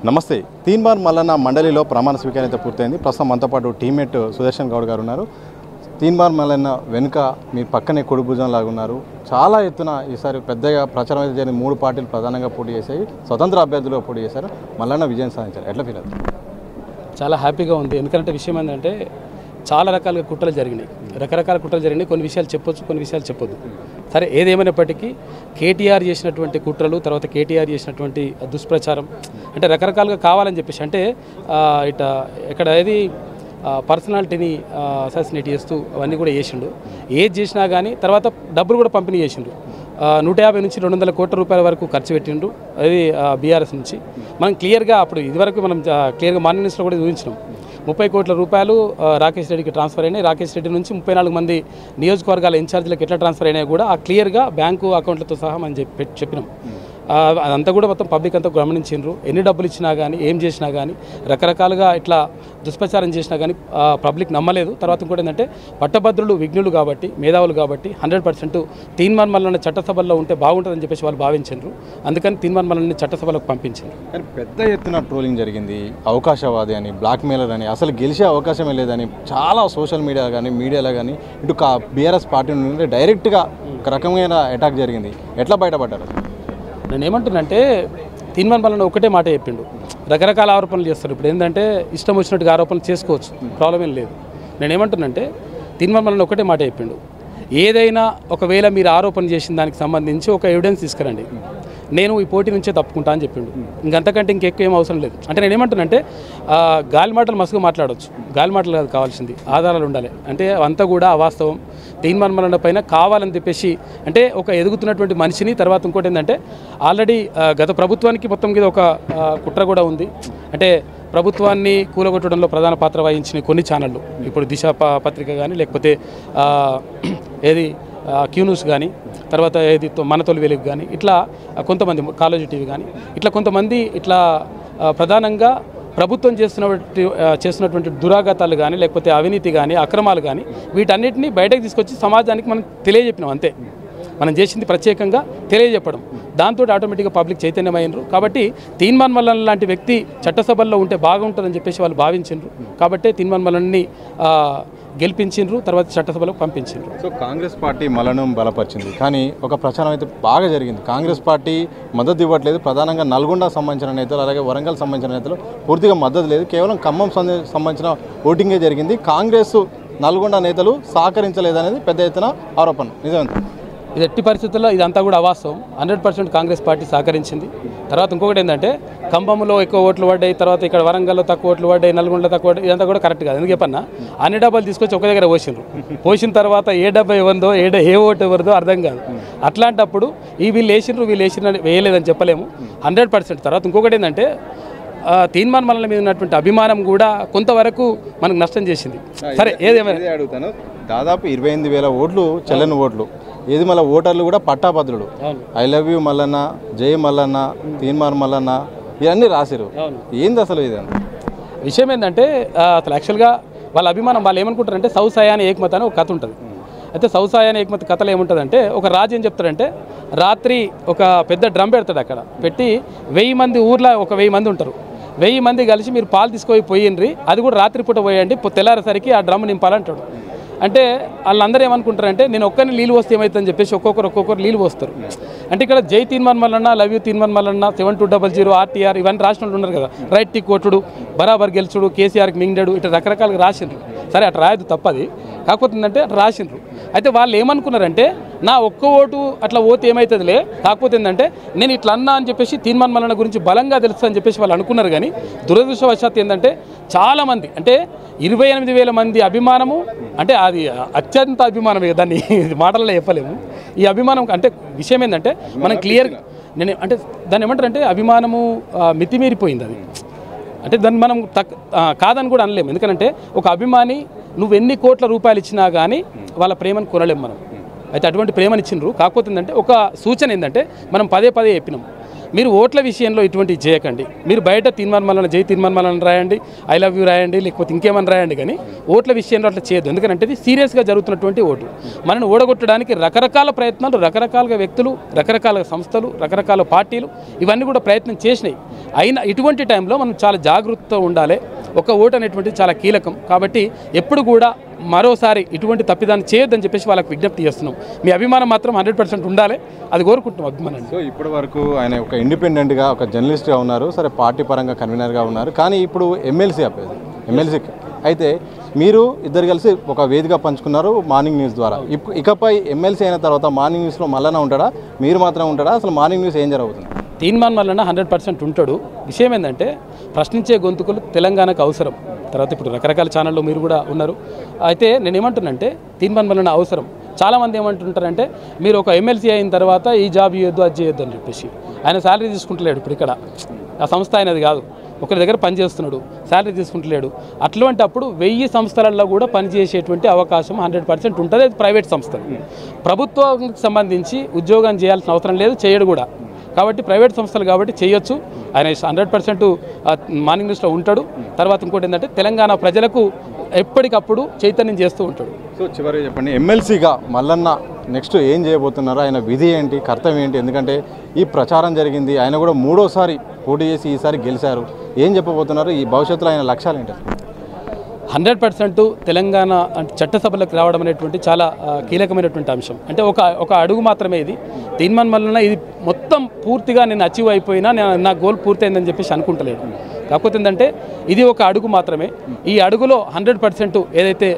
నమస్తే. తీన్మార్ మల్లన్న మండలిలో ప్రమాణ స్వీకారం అయితే పూర్తయింది. ప్రస్తుతం మనతో పాటు టీమ్మేట్ సుదర్శన్ గౌడ్ గారు ఉన్నారు. తీన్మార్ మల్లన్న వెనుక మీ పక్కనే కొడుకు భుజం లాగా ఉన్నారు. చాలా ఎత్తున ఈసారి పెద్దగా ప్రచారం అయితే జరిగింది. 3 పార్టీలు ప్రధానంగా పోటీ చేశాయి, స్వతంత్ర అభ్యర్థులుగా పోటీ చేశారు. మల్లన్న విజయం సాధించారు. ఎట్లా ఫీల్ అవుతుంది? చాలా హ్యాపీగా ఉంది. ఎందుకంటే విషయం ఏంటంటే చాలా రకాలుగా కుట్రలు జరిగినాయి, రకరకాల కుట్రలు జరిగినాయి. కొన్ని విషయాలు చెప్పొచ్చు, కొన్ని విషయాలు చెప్పొద్దు. సరే, ఏదేమైనప్పటికీ కేటీఆర్ చేసినటువంటి కుట్రలు, తర్వాత కేటీఆర్ చేసినటువంటి దుష్ప్రచారం అంటే రకరకాలుగా కావాలని చెప్పేసి అంటే ఇక్కడ ఏది పర్సనాలిటీని అసాసినేట్ చేస్తూ అవన్నీ కూడా చేసిండు. ఏది చేసినా కానీ తర్వాత డబ్బులు కూడా పంపిణీ చేసిండు. 150 నుంచి 200 కోట్ల రూపాయల వరకు ఖర్చు పెట్టిండ్రు. అది బీఆర్ఎస్ నుంచి. మనం క్లియర్గా అప్పుడు ఇదివరకు మనం క్లియర్గా మార్నింగ్ న్యూస్లో కూడా చూపించినాం. 30 కోట్ల రూపాయలు రాకేష్ రెడ్డికి ట్రాన్స్ఫర్ అయినాయి. రాకేష్ రెడ్డి నుంచి 34 మంది నియోజకవర్గాల ఇన్ఛార్జీలకు ఎట్లా ట్రాన్స్ఫర్ అయినా కూడా ఆ క్లియర్గా బ్యాంకు అకౌంట్లతో సహా మనం చెప్పినాం. అదంతా కూడా మొత్తం పబ్లిక్ అంతా గమనించిండ్రు. ఎన్ని డబ్బులు ఇచ్చినా కానీ, ఏం చేసినా కానీ, రకరకాలుగా ఇట్లా దుష్ప్రచారం చేసినా కానీ పబ్లిక్ నమ్మలేదు. తర్వాత ఇంకోటి ఏంటంటే పట్టభద్రులు విఘ్నులు కాబట్టి, మేధావులు కాబట్టి 100% తీన్మార్ మల్లన్న చట్టసభల్లో ఉంటే బాగుంటుందని చెప్పేసి వాళ్ళు భావించారు. అందుకని తీన్మార్ మల్లన్నని చట్టసభలకు పంపించారు. కానీ పెద్ద ఎత్తున ట్రోలింగ్ జరిగింది. అవకాశవాది అని, బ్లాక్మెయిలర్ అని, అసలు గెలిచే అవకాశమే లేదని చాలా సోషల్ మీడియా కానీ, మీడియాలో కానీ ఇటు బీఆర్ఎస్ పార్టీ నుండి డైరెక్ట్గా ఒక రకమైన అటాక్ జరిగింది. ఎట్లా బయటపడ్డారు? నేను ఏమంటున్నానంటే తీన్మార్ మల్లన్న ఒకటే మాట చెప్పిండు. రకరకాల ఆరోపణలు చేస్తారు. ఇప్పుడు ఏంటంటే ఇష్టం వచ్చినట్టుగా ఆరోపణలు చేసుకోవచ్చు, ప్రాబ్లం ఏం లేదు. నేను ఏమంటున్నానంటే తీన్మార్ మల్లన్న ఒకటే మాట చెప్పిండు. ఏదైనా ఒకవేళ మీరు ఆరోపణ చేసిన దానికి సంబంధించి ఒక ఎవిడెన్స్ తీసుకురండి, నేను ఈ పోటీ నుంచే తప్పుకుంటా అని చెప్పిండు. ఇంకంతకంటే ఇంకెక్కువ ఏం అవసరం లేదు. అంటే నేను ఏమంటున్నానంటే గాలి మాటలు మస్తుగా మాట్లాడవచ్చు, గాలి మాటలు కాదు కావాల్సింది, ఆధారాలు ఉండాలి. అంటే అంతా కూడా అవాస్తవం. తీన్మార్ మల్లన్న పైన కావాలని చెప్పేసి అంటే ఒక ఎదుగుతున్నటువంటి మనిషిని, తర్వాత ఇంకోటి ఏంటంటే ఆల్రెడీ గత ప్రభుత్వానికి మొత్తం మీద ఒక కుట్ర కూడా ఉంది. అంటే ప్రభుత్వాన్ని కూలగొట్టడంలో ప్రధాన పాత్ర వహించిన కొన్ని ఛానళ్ళు, ఇప్పుడు దిశ పత్రిక కానీ, లేకపోతే ఏది క్యూ న్యూస్ కానీ, తర్వాత ఏది మన తొలి వెలుగు కానీ, ఇట్లా కొంతమంది కాలేజీ టీవీ కానీ, ఇట్లా కొంతమంది ఇట్లా ప్రధానంగా ప్రభుత్వం చేస్తున్నటువంటి దురాఘాతాలు కానీ, లేకపోతే అవినీతి కానీ, అక్రమాలు కానీ, వీటన్నిటిని బయటకు తీసుకొచ్చి సమాజానికి మనం తెలియజెప్పినాం. అంతే మనం చేసింది, ప్రత్యేకంగా తెలియజెప్పడం. దాంతో ఆటోమేటిక్గా పబ్లిక్ చైతన్యమైనరు. కాబట్టి తీన్మార్ మల్లన్న లాంటి వ్యక్తి చట్టసభల్లో ఉంటే బాగుంటుందని చెప్పేసి వాళ్ళు భావించారు. కాబట్టి తీన్మార్ మల్లన్నని గెలిపించిండ్రు, తర్వాత చట్టసభలకు పంపించిండ్రు. సో కాంగ్రెస్ పార్టీ మల్లన్నను బలపరిచింది, కానీ ఒక ప్రచారం అయితే బాగా జరిగింది. కాంగ్రెస్ పార్టీ మద్దతు ఇవ్వట్లేదు. ప్రధానంగా నల్గొండ సంబంధించిన నేతలు, అలాగే వరంగల్ సంబంధించిన నేతలు పూర్తిగా మద్దతు లేదు. కేవలం ఖమ్మం సంబంధించిన ఓటింగే జరిగింది. కాంగ్రెస్ నల్గొండ నేతలు సహకరించలేదనేది పెద్ద ఎత్తున ఆరోపణ. నిజమే. ఇది ఎట్టి పరిస్థితుల్లో ఇదంతా కూడా అవాస్తవం. 100% కాంగ్రెస్ పార్టీ సహకరించింది. తర్వాత ఇంకొకటి ఏంటంటే ఖమ్మంలో ఎక్కువ ఓట్లు పడ్డాయి, తర్వాత ఇక్కడ వరంగల్లో తక్కువ ఓట్లు పడ్డాయి, నల్గొండలో తక్కువ పడ్డాయి. ఇదంతా కూడా కరెక్ట్ కాదు. ఎందుకు చెప్పన్నా, అన్ని డబ్బాలు తీసుకొచ్చి ఒక దగ్గర పోసిన తర్వాత ఏ డబ్బా ఎవరిదో, ఏ ఓటు ఎవరిదో అర్థం కాదు. అట్లాంటప్పుడు వీళ్ళు వేసిర్రు వేయలేదని చెప్పలేము 100%. తర్వాత ఇంకొకటి ఏంటంటే తీన్మార్ మల్లన్న మీద ఉన్నటువంటి అభిమానం కూడా కొంతవరకు మనకు నష్టం చేసింది. సరే, ఏదేమైనా అడుగుతాను, దాదాపు 28,000 ఓట్లు చెల్లని ఓట్లు. ఏది మళ్ళీ ఓటర్లు కూడా పట్టాభద్రుడు. ఐ లవ్ యూ మల్లన్న, జై మల్లన్న, తీన్మార్ మల్లన్న ఇవన్నీ రాసిరు. ఏంది అసలు ఇది? విషయం ఏంటంటే అసలు యాక్చువల్గా వాళ్ళ అభిమానం, వాళ్ళు ఏమనుకుంటారంటే సౌసాయాని ఏకమత అని ఒక కథ ఉంటుంది. అయితే సౌసాయాని ఏకమత కథలో ఏముంటుందంటే ఒక రాజు ఏం చెప్తాడంటే రాత్రి ఒక పెద్ద డ్రమ్ పెడతాడు. అక్కడ పెట్టి 1000 మంది, ఊర్లో ఒక 1000 మంది ఉంటారు. 1000 మంది కలిసి మీరు పాలు తీసుకుపోయిండ్రి, అది కూడా రాత్రిపూట పోయండి, తెల్లారేసరికి ఆ డ్రమ్ నింపాలంటాడు. అంటే వాళ్ళందరూ ఏమనుకుంటారంటే నేను ఒక్కరిని నీళ్ళు పోస్తే ఏమవుతుందని చెప్పేసి ఒక్కొక్కరు నీళ్ళు పోస్తారు. అంటే ఇక్కడ జై Teenmar Mallanna, love you Teenmar Mallanna, 7200 RTR ఇవన్నీ రాసిన వాళ్ళు ఉన్నారు కదా. రైట్ టిక్ కొట్టుడు, బరాబర్ గెలుచుడు, కేసీఆర్కి మింగడు, ఇట్లా రకరకాలుగా రాసిండ్రు. సరే, అట్లా రాయదు, తప్పది. కాకపోతే ఏంటంటే అట్లా రాసిండ్రు. అయితే వాళ్ళు ఏమనుకున్నారంటే నా ఒక్క ఓటు అట్లా ఓటు ఏమవుతుందిలే, కాకపోతే ఏంటంటే నేను ఇట్లా అన్నా అని చెప్పేసి తీన్మార్ మల్లన్న గురించి బలంగా తెలుసు అని చెప్పేసి వాళ్ళు అనుకున్నారు. కానీ దురదృష్టవశాత్తు ఏంటంటే చాలామంది, అంటే 28,000 మంది అభిమానము, అంటే అది అత్యంత అభిమానమే, దాన్ని మాటల్లో చెప్పలేము. ఈ అభిమానం అంటే విషయం ఏంటంటే మనం క్లియర్గా అంటే దాన్ని ఏమంటారంటే అభిమానము మితిమీరిపోయింది. అది అంటే దాన్ని మనం కాదని కూడా అనలేము. ఎందుకంటే ఒక అభిమాని నువ్వు ఎన్ని కోట్ల రూపాయలు ఇచ్చినా కానీ వాళ్ళ ప్రేమను కొనలేము మనం. అయితే అటువంటి ప్రేమనిచ్చిండ్రు. కాకపోతే ఏంటంటే ఒక సూచన ఏంటంటే మనం పదే చెప్పినాం, మీరు ఓట్ల విషయంలో ఇటువంటివి చేయకండి. మీరు బయట తీర్మానం మల్లన్న జై తీర్మానం మల్లన్న రాయండి, ఐ లవ్ యూ రాయండి, లేకపోతే ఇంకేమని రాయండి, కానీ ఓట్ల విషయంలో అట్లా చేయొద్దు. ఎందుకంటే ఇది సీరియస్గా జరుగుతున్నటువంటి ఓటు. మనల్ని ఓడగొట్టడానికి రకరకాల ప్రయత్నాలు, రకరకాల వ్యక్తులు, రకరకాల సంస్థలు, రకరకాల పార్టీలు ఇవన్నీ కూడా ప్రయత్నం చేసినాయి. అయినా ఇటువంటి టైంలో మనం చాలా జాగ్రత్తగా ఉండాలి. ఒక ఓటు అనేటువంటిది చాలా కీలకం. కాబట్టి ఎప్పుడు కూడా మరోసారి ఇటువంటి తప్పిదాన్ని చేయొద్దని చెప్పేసి వాళ్ళకి విజ్ఞప్తి చేస్తున్నాం. మీ అభిమానం మాత్రం 100% ఉండాలి, అది కోరుకుంటున్నాం అభిమానాన్ని. సో ఇప్పటి వరకు ఆయన ఒక ఇండిపెండెంట్గా ఒక జర్నలిస్ట్గా ఉన్నారు, సరే పార్టీ పరంగా కన్వీనర్గా ఉన్నారు, కానీ ఇప్పుడు ఎమ్మెల్సీ అయితే మీరు ఇద్దరు కలిసి ఒక వేదిక పంచుకున్నారు మార్నింగ్ న్యూస్ ద్వారా. ఇకపై ఎమ్మెల్సీ అయిన తర్వాత మార్నింగ్ న్యూస్లో మల్లన్న ఉంటాడా, మీరు మాత్రం ఉంటాడా, అసలు మార్నింగ్ న్యూస్ ఏం జరుగుతుంది? తీర్మానం మల్లన్న 100% ఉంటాడు. విషయం ఏంటంటే ప్రశ్నించే గొంతుకులు తెలంగాణకు అవసరం. తర్వాత ఇప్పుడు రకరకాల ఛానల్లో మీరు కూడా ఉన్నారు. అయితే నేను ఏమంటున్నానంటే తీర్మానం మల్లన్న అవసరం. చాలామంది ఏమంటుంటారంటే మీరు ఒక ఎమ్మెల్సీ అయిన తర్వాత ఈ జాబ్ చేయొద్దు, అది చేయొద్దు అని చెప్పేసి. ఆయన శాలరీ తీసుకుంటలేడు. ఇప్పుడు ఇక్కడ ఆ సంస్థ అయినది కాదు, ఒకరి దగ్గర పనిచేస్తున్నాడు, శాలరీ తీసుకుంటలేడు. అటువంటి అప్పుడు 1000 సంస్థలలో కూడా పనిచేసేటువంటి అవకాశం 100% ఉంటుంది. అది ప్రైవేట్ సంస్థలు. ప్రభుత్వానికి సంబంధించి ఉద్యోగం చేయాల్సిన అవసరం లేదు, చేయడు కూడా. కాబట్టి ప్రైవేట్ సంస్థలు కాబట్టి చేయొచ్చు. ఆయన 100% మార్నింగ్ న్యూస్లో ఉంటాడు. తర్వాత ఇంకోటి ఏంటంటే తెలంగాణ ప్రజలకు ఎప్పటికప్పుడు చైతన్యం చేస్తూ ఉంటాడు. సో చివరిగా చెప్పండి, ఎమ్మెల్సీగా మల్లన్న నెక్స్ట్ ఏం చేయబోతున్నారు, ఆయన విధి ఏంటి, కర్తవ్యం ఏంటి? ఎందుకంటే ఈ ప్రచారం జరిగింది, ఆయన కూడా 3వ సారి పోటీ చేసి ఈసారి గెలిచారు. ఏం చెప్పబోతున్నారు, ఈ భవిష్యత్తులో ఆయన లక్ష్యాలు ఏంటి? 100% తెలంగాణ చట్టసభలకు రావడం అనేటువంటి చాలా కీలకమైనటువంటి అంశం. అంటే ఒక అడుగు మాత్రమే ఇది. తీర్మానం మల్లన్న ఇది మొత్తం పూర్తిగా నేను అచీవ్ అయిపోయినా, నా గోల్ పూర్తయిందని చెప్పేసి అనుకుంటలేదు. కాకపోతే ఏంటంటే ఇది ఒక అడుగు మాత్రమే. ఈ అడుగులో 100% ఏదైతే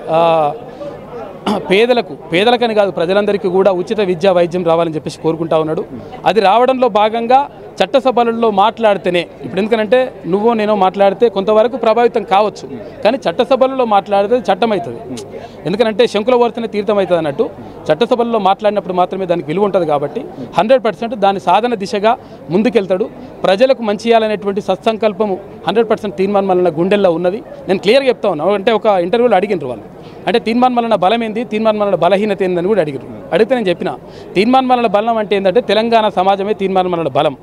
పేదలకని కాదు ప్రజలందరికీ కూడా ఉచిత విద్యా వైద్యం రావాలని చెప్పేసి కోరుకుంటా ఉన్నాడు. అది రావడంలో భాగంగా చట్టసభలలో మాట్లాడితేనే, ఇప్పుడు ఎందుకంటే నువ్వో నేనో మాట్లాడితే కొంతవరకు ప్రభావితం కావచ్చు, కానీ చట్టసభలలో మాట్లాడితే చట్టం అవుతుంది. ఎందుకంటే శంకుల వర్తనే తీర్థం అవుతుంది అన్నట్టు చట్టసభల్లో మాట్లాడినప్పుడు మాత్రమే దానికి విలువ ఉంటుంది. కాబట్టి 100% దాని సాధన దిశగా ముందుకెళ్తాడు. ప్రజలకు మంచి చేయాలనేటువంటి సత్సంకల్పము 100% తీర్మానం మల్లన్న గుండెల్లో ఉన్నది. నేను క్లియర్గా చెప్తా ఉన్నాను. అంటే ఒక ఇంటర్వ్యూలో అడిగినారు వాళ్ళు, అంటే తీర్మానం మల్లన్న బలం ఏంది, తీర్మానం మల్లన్న బలహీనత ఏందని కూడా అడిగారు. అడిగితే నేను చెప్పిన తీర్మానం మల్లన్న బలం అంటే ఏంటంటే తెలంగాణ సమాజమే తీర్మానం మల్లన్న బలం.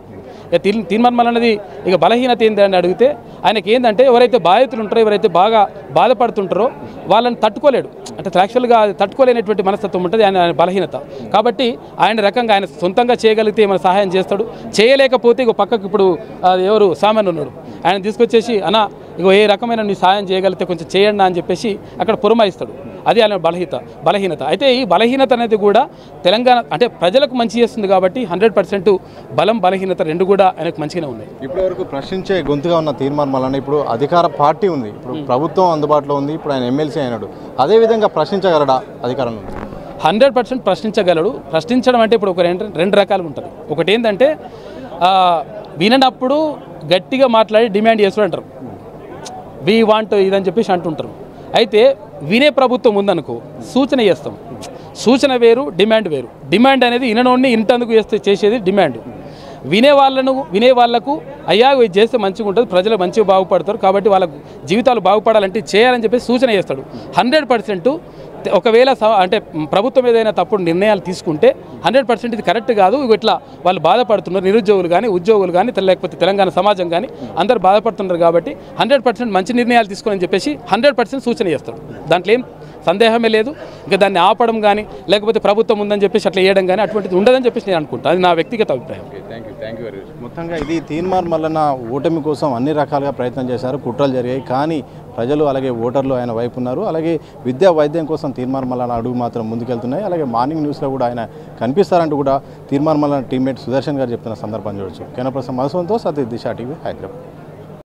తీర్మానం మల్లన్నది ఇక బలహీనత ఏందని అడిగితే ఆయనకి ఏంటంటే ఎవరైతే బాధితులు ఉంటారో, ఎవరైతే బాగా బాధపడుతుంటారో వాళ్ళని తట్టుకోలేడు. అంటే యాక్చువల్గా తట్టుకోలేనటువంటి మనస్తత్వం ఉంటుంది ఆయన బలహీనత. కాబట్టి ఆయన రకంగా ఆయన సొంతంగా చేయగలిగితే ఏమైనా సహాయం చేస్తాడు. చేయలేకపోతే ఇక పక్కకు ఇప్పుడు ఎవరు సామాన్ ఉన్నాడు, ఆయన తీసుకొచ్చేసి అన్న ఇగో ఏ రకమైన నీ సహాయం చేయగలిగితే కొంచెం చేయండి అని చెప్పేసి అక్కడ పురమాయిస్తాడు. అది ఆయన బలహీనత. అయితే ఈ బలహీనత అనేది కూడా తెలంగాణ అంటే ప్రజలకు మంచి చేస్తుంది. కాబట్టి 100% బలం బలహీనత రెండు కూడా ఆయనకు మంచిగానే ఉన్నాయి. ఇప్పటివరకు ప్రశ్నించే గొంతుగా ఉన్న తీర్మానం మల్లన్న ఇప్పుడు అధికార పార్టీ ఉంది, ఇప్పుడు ప్రభుత్వం అందుబాటులో ఉంది, ఇప్పుడు ఆయన ఎమ్మెల్సీ అయినాడు. అదేవిధంగా ప్రశ్నించగలడా అధికారంలో? 100% ప్రశ్నించగలడు. ప్రశ్నించడం అంటే ఇప్పుడు ఒక రెండు రకాలుగా ఉంటుంది. ఒకటి ఏంటంటే విననప్పుడు గట్టిగా మాట్లాడి డిమాండ్ చేస్తాడు అంటారు, వీ వాంట్ ఇదని చెప్పేసి అంటుంటారు. అయితే వినే ప్రభుత్వం ఉందనుకో సూచన చేస్తాం. సూచన వేరు, డిమాండ్ వేరు. డిమాండ్ అనేది విననోడిని ఇంటందుకు చేసేది డిమాండ్. వినే వాళ్ళకు అయ్యా ఇది చేస్తే మంచిగా ఉంటుంది, ప్రజలు మంచిగా బాగుపడతారు, కాబట్టి వాళ్ళ జీవితాలు బాగుపడాలంటే చేయాలని చెప్పి సూచన చేస్తాడు. 100% ఒకవేళ అంటే ప్రభుత్వం ఏదైనా తప్పుడు నిర్ణయాలు తీసుకుంటే 100% ఇది కరెక్ట్ కాదు, ఇట్లా వాళ్ళు బాధపడుతున్నారు, నిరుద్యోగులు కానీ ఉద్యోగులు కానీ లేకపోతే తెలంగాణ సమాజం కానీ అందరూ బాధపడుతున్నారు. కాబట్టి 100% మంచి నిర్ణయాలు తీసుకోవాలని చెప్పేసి 100% సూచన చేస్తాడు. దాంట్లో ఏం సందేహమే లేదు. ఇంకా దాన్ని ఆపడం కానీ లేకపోతే ప్రభుత్వం ఉందని చెప్పేసి అట్లా చేయడం కానీ అటువంటిది ఉండదని చెప్పేసి నేను అనుకుంటాను. అది నా వ్యక్తిగత అభిప్రాయం. Thank you very much. మొత్తంగా ఇది తీర్మానం మల్లన్న ఓటమి కోసం అన్ని రకాలుగా ప్రయత్నం చేశారు, కుట్రలు జరిగాయి, కానీ ప్రజలు అలాగే ఓటర్లు ఆయన వైపు ఉన్నారు. అలాగే విద్యా వైద్యం కోసం తీర్మానం మల్లన్న అడుగు మాత్రం ముందుకెళ్తున్నాయి. అలాగే మార్నింగ్ న్యూస్లో కూడా ఆయన కనిపిస్తారంటూ కూడా తీర్మానం మల్లన్న టీమ్మేట్ సుదర్శన్ గారు చెప్తున్న సందర్భం చూడొచ్చు. కెనప్రసం మధుసంతో సతీష్ దిశ టీవీ హైదరాబాద్.